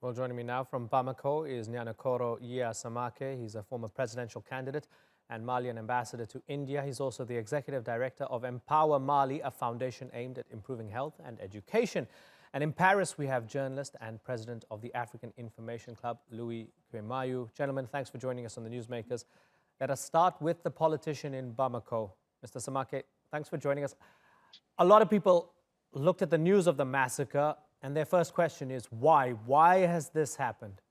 Well, joining me now from Bamako is Niankoro Samake. He's a former presidential candidate and Malian ambassador to India. He's also the executive director of Empower Mali, a foundation aimed at improving health and education. And in Paris, we have journalist and president of the African Information Club, Louis Keumayou. Gentlemen, thanks for joining us on the Newsmakers. Let us start with the politician in Bamako. Mr. Samake, thanks for joining us. A lot of people looked at the news of the massacre and their first question is why? Why has this happened?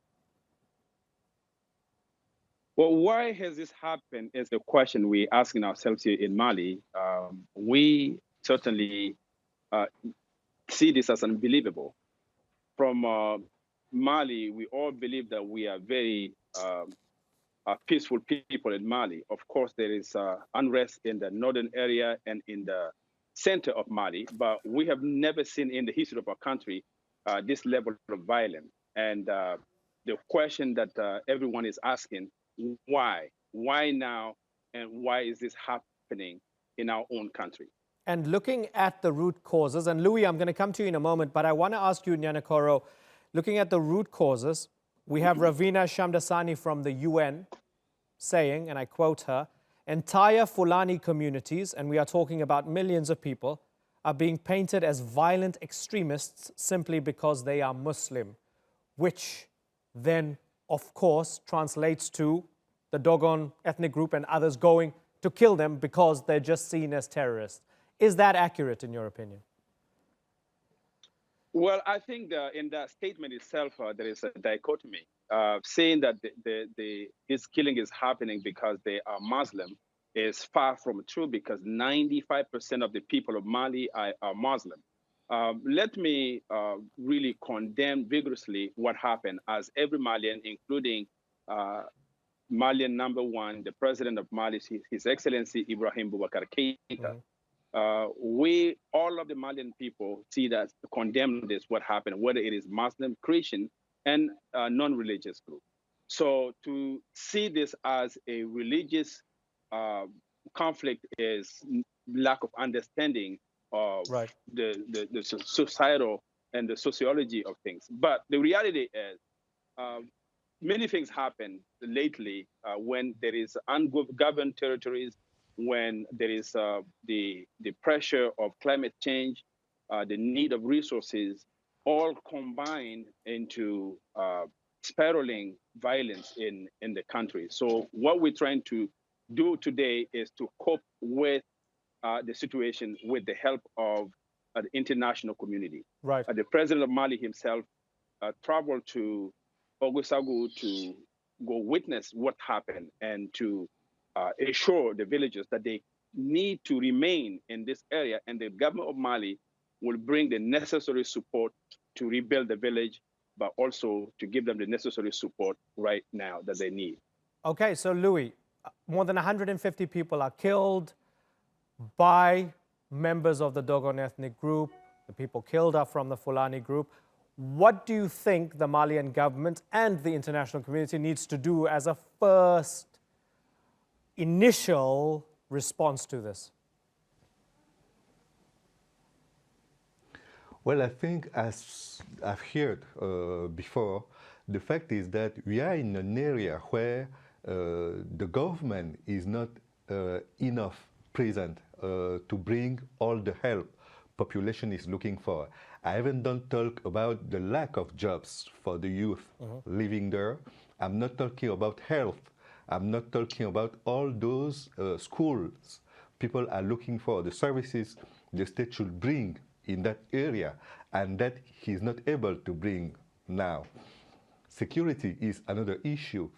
Well, why has this happened is the question we're asking ourselves here in Mali. We certainly see this as unbelievable. From Mali, we all believe that we are very peaceful people in Mali. Of course, there is unrest in the northern area and in the center of Mali, but we have never seen in the history of our country this level of violence. And the question that everyone is asking, why? Why now? And why is this happening in our own country? And looking at the root causes, and Louis, I'm going to come to you in a moment, but I want to ask you, Niankoro, looking at the root causes, we have Ravina Shamdasani from the UN saying, and I quote her, entire Fulani communities, and we are talking about millions of people, are being painted as violent extremists simply because they are Muslim, which then, of course, translates to the Dogon ethnic group and others going to kill them because they're just seen as terrorists. Is that accurate in your opinion? Well, I think in that statement itself, there is a dichotomy. Saying that this killing is happening because they are Muslim is far from true, because 95% of the people of Mali are Muslim. Let me really condemn vigorously what happened, as every Malian, including Malian #1, the president of Mali, His Excellency Ibrahim Boubacar Keita. We, all of the Malian people, see that, condemn this, what happened, whether it is Muslim, Christian, and non-religious group. So to see this as a religious conflict is lack of understanding of the societal and the sociology of things. But the reality is, many things happen lately when there is ungoverned territories, when there is the pressure of climate change, the need of resources, all combined into spiraling violence in the country. So what we're trying to do today is to cope with the situation with the help of the international community. The president of Mali himself traveled to Ogosagu to go witness what happened and to assure the villagers that they need to remain in this area, and the government of Mali will bring the necessary support to rebuild the village, but also to give them the necessary support right now that they need. Okay, so Louis, more than 150 people are killed by members of the Dogon ethnic group. The people killed are from the Fulani group. What do you think the Malian government and the international community needs to do as a first initial response to this? Well, I think, as I've heard before, the fact is that we are in an area where the government is not enough present to bring all the help population is looking for. I even don't talk about the lack of jobs for the youth living there. I'm not talking about health. I'm not talking about all those schools people are looking for, the services the state should bring in that area, and that he's not able to bring now. Security is another issue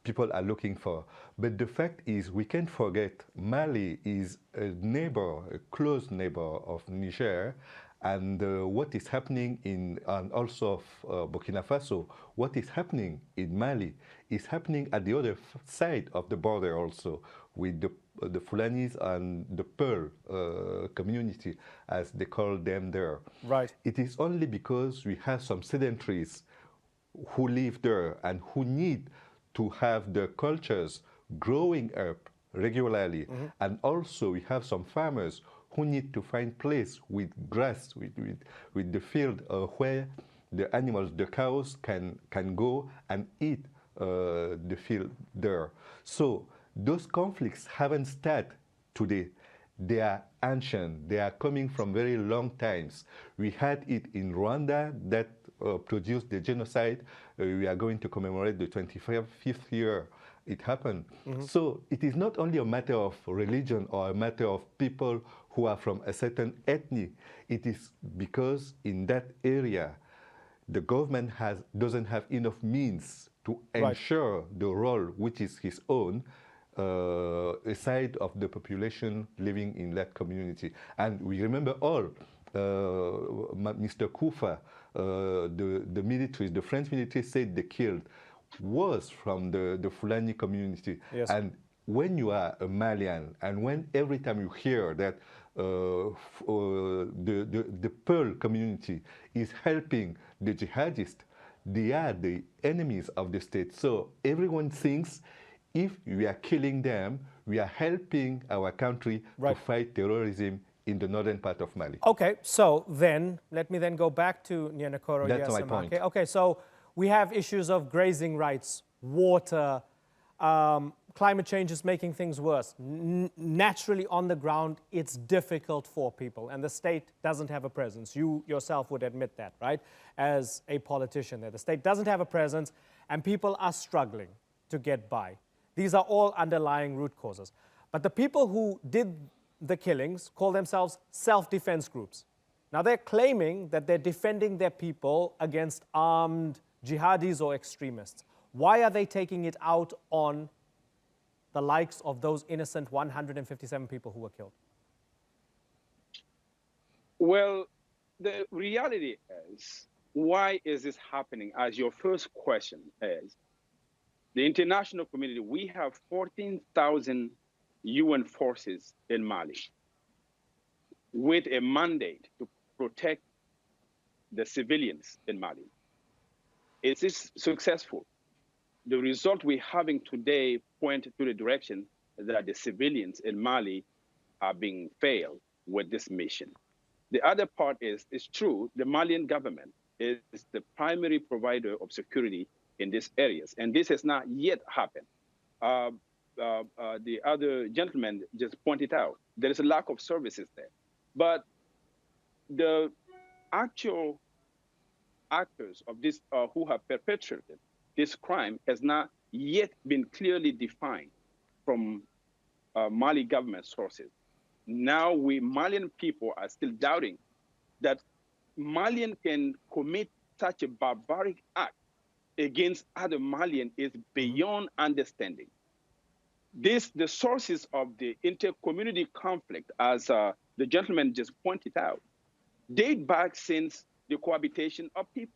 people are looking for. But the fact is, we can't forget Mali is a neighbor, a close neighbor of Niger, and what is happening in, and also of Burkina Faso, what is happening in Mali is happening at the other side of the border also, with the Fulanis and the Pearl community, as they call them there. It is only because we have some sedentaries who live there and who need to have their cultures growing up regularly. And also we have some farmers who need to find place with grass, with the field where the animals, the cows can go and eat the field there. So those conflicts haven't started today. They are ancient. They are coming from very long times. We had it in Rwanda that produced the genocide. We are going to commemorate the 25th year it happened. So it is not only a matter of religion or a matter of people who are from a certain ethnic. It is because in that area, the government doesn't have enough means to ensure the role which is his own aside of the population living in that community. And we remember all, Mr. Kufa, the military, the French military said they killed was from the Fulani community. Yes. And when you are a Malian, and when every time you hear that the Pearl community is helping the jihadists, they are the enemies of the state. So everyone thinks if we are killing them, we are helping our country to fight terrorism in the northern part of Mali. Okay, so then, let me then go back to Niankoro. That's my point. Okay, so we have issues of grazing rights, water, climate change is making things worse. Naturally, on the ground, it's difficult for people, and the state doesn't have a presence. You yourself would admit that, right? As a politician there. The state doesn't have a presence, and people are struggling to get by. These are all underlying root causes. But the people who did the killings call themselves self-defense groups. Now, they're claiming that they're defending their people against armed jihadis or extremists. Why are they taking it out on the likes of those innocent 157 people who were killed? Well, the reality is, why is this happening? As your first question is, the international community, we have 14,000 UN forces in Mali with a mandate to protect the civilians in Mali. Is this successful? The result we're having today point to the direction that the civilians in Mali are being failed with this mission. The other part is, it's true, the Malian government is the primary provider of security in these areas, and this has not yet happened. The other gentleman just pointed out, there is a lack of services there. But the actual actors of this who have perpetrated this crime has not yet been clearly defined from Mali government sources. Now Malian people are still doubting that Malian can commit such a barbaric act against other Malian is beyond understanding. The sources of the inter-community conflict, as the gentleman just pointed out, date back since the cohabitation of people.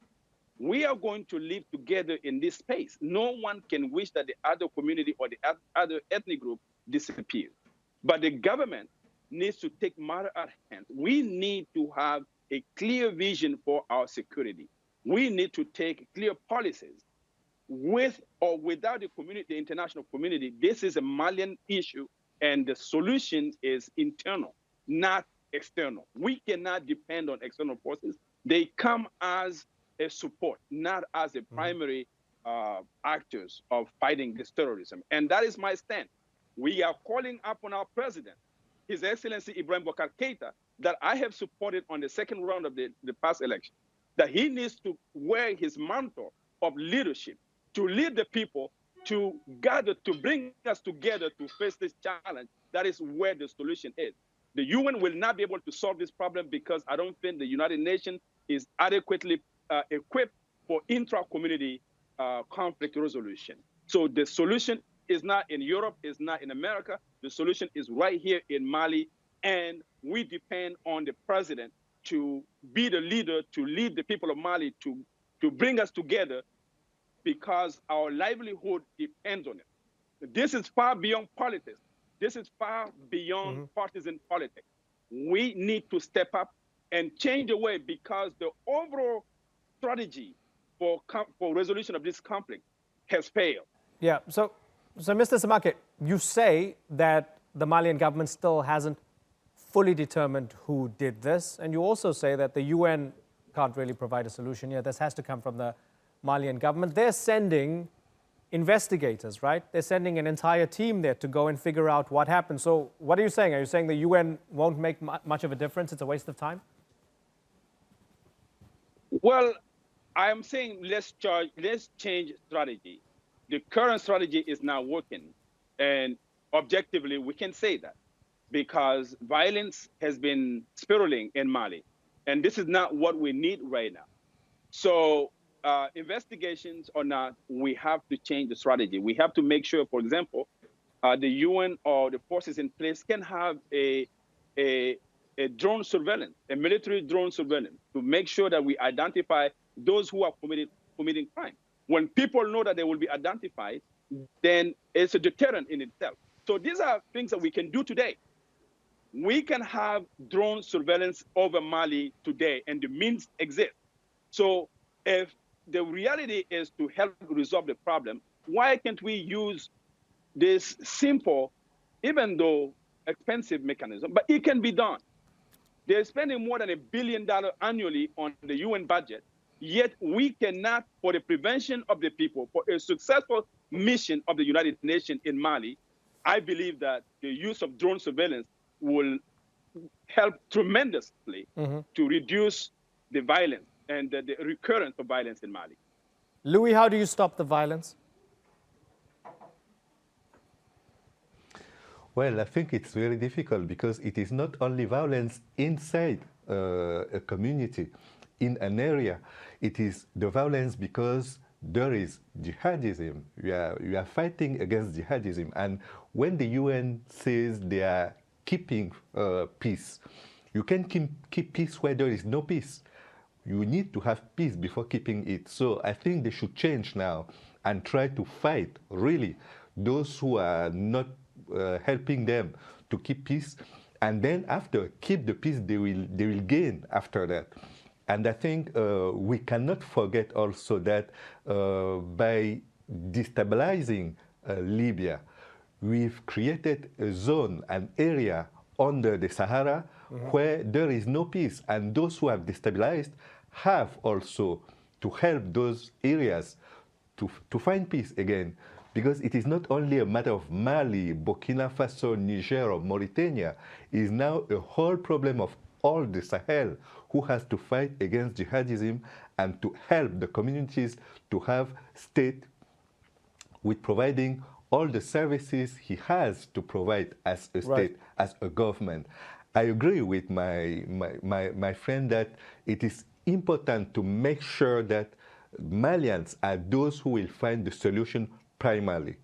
We are going to live together in this space. No one can wish that the other community or the other ethnic group disappear. But the government needs to take matter at hand. We need to have a clear vision for our security. We need to take clear policies. With or without the community, the international community, this is a Malian issue, and the solution is internal, not external. We cannot depend on external forces. They come as a support, not as a primary actors of fighting this terrorism. And that is my stand. We are calling upon our president, His Excellency Ibrahim Boubacar Keïta, that I have supported on the second round of the past election, that he needs to wear his mantle of leadership, to lead the people, to gather, to bring us together to face this challenge. That is where the solution is. The UN will not be able to solve this problem because I don't think the United Nations is adequately equipped for intra-community conflict resolution. So the solution is not in Europe, is not in America. The solution is right here in Mali, and we depend on the president to be the leader, to lead the people of Mali, to bring us together, because our livelihood depends on it. This is far beyond politics. This is far beyond partisan politics. We need to step up and change the way, because the overall strategy for resolution of this conflict has failed. Yeah, so Mr. Samake, you say that the Malian government still hasn't fully determined who did this, and you also say that the UN can't really provide a solution here. This has to come from the Malian government. They're sending investigators, right? They're sending an entire team there to go and figure out what happened. So what are you saying? Are you saying the UN won't make much of a difference? It's a waste of time? Well, I'm saying let's change strategy. The current strategy is not working. And objectively, we can say that because violence has been spiraling in Mali. And this is not what we need right now. So investigations or not, we have to change the strategy. We have to make sure, for example, the UN or the forces in place can have a drone surveillance, a military drone surveillance, to make sure that we identify those who are committing crime. When people know that they will be identified, then it's a deterrent in itself. So these are things that we can do today. We can have drone surveillance over Mali today, and the means exist. So if the reality is to help resolve the problem, why can't we use this simple, even though expensive mechanism, but it can be done. They're spending more than $1 billion annually on the UN budget, yet we cannot, for the prevention of the people, for a successful mission of the United Nations in Mali, I believe that the use of drone surveillance will help tremendously to reduce the violence and the recurrence of violence in Mali. Louis, how do you stop the violence? Well, I think it's very difficult because it is not only violence inside a community, in an area. It is the violence because there is jihadism. We are fighting against jihadism. And when the UN says they are keeping peace, you can keep peace where there is no peace. You need to have peace before keeping it. So I think they should change now and try to fight, really, those who are not helping them to keep peace, and then after keep the peace they will gain after that. And I think we cannot forget also that by destabilizing Libya, we've created a zone, an area under the Sahara where there is no peace, and those who have destabilized have also to help those areas to find peace again. Because it is not only a matter of Mali, Burkina Faso, Niger, or Mauritania. It is now a whole problem of all the Sahel who has to fight against jihadism and to help the communities to have state with providing all the services he has to provide as a state, as a government. I agree with my friend that it is important to make sure that Malians are those who will find the solution primarily.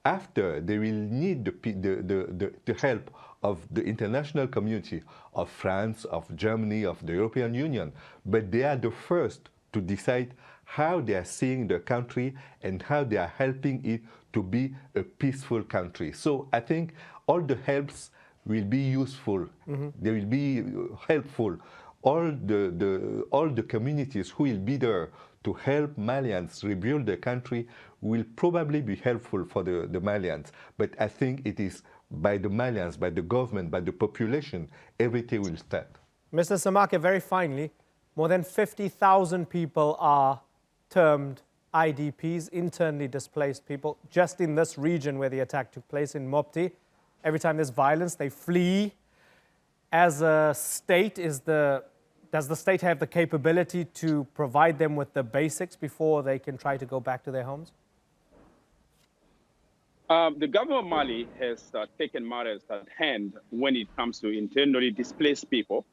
After, they will need the help of the international community, of France, of Germany, of the European Union. But they are the first to decide how they are seeing the country and how they are helping it to be a peaceful country. So I think all the helps will be useful. They will be helpful. All the communities who will be there to help Malians rebuild the country will probably be helpful for the Malians. But I think it is by the Malians, by the government, by the population, everything will start. Mr. Samake, very finally, more than 50,000 people are termed IDPs, internally displaced people, just in this region where the attack took place in Mopti. Every time there's violence, they flee. As a state, does the state have the capability to provide them with the basics before they can try to go back to their homes? The government of Mali has taken matters at hand when it comes to internally displaced people.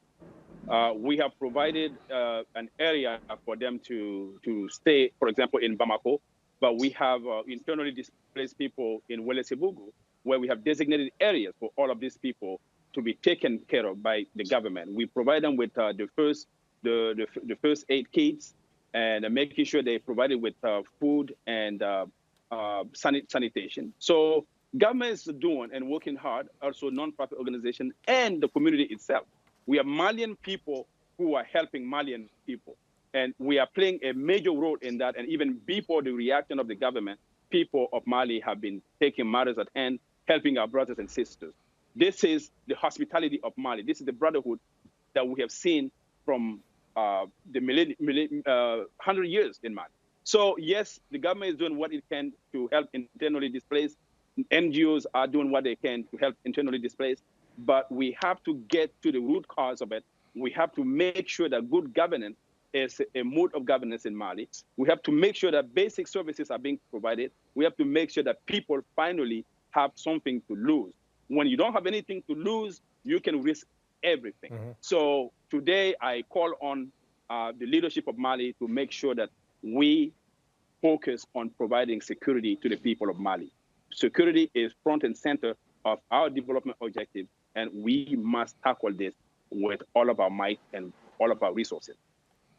We have provided an area for them to stay, for example, in Bamako, but we have internally displaced people in Welesebugu, where we have designated areas for all of these people to be taken care of by the government. We provide them with the first aid kits and making sure they're provided with food and sanitation. So government is doing and working hard, also non-profit organization and the community itself. We have Malian people who are helping Malian people. And we are playing a major role in that. And even before the reaction of the government, people of Mali have been taking matters at hand, helping our brothers and sisters. This is the hospitality of Mali. This is the brotherhood that we have seen from the 100 years in Mali. So yes, the government is doing what it can to help internally displaced. NGOs are doing what they can to help internally displaced, but we have to get to the root cause of it. We have to make sure that good governance is a mode of governance in Mali. We have to make sure that basic services are being provided. We have to make sure that people finally have something to lose. When you don't have anything to lose, you can risk everything. So today I call on the leadership of Mali to make sure that we focus on providing security to the people of Mali. Security is front and center of our development objective, and we must tackle this with all of our might and all of our resources.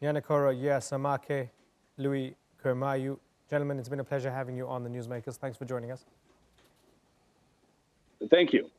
Niankoro, yes, Samake, Louis, Keumayou. Gentlemen, it's been a pleasure having you on the Newsmakers. Thanks for joining us. Thank you.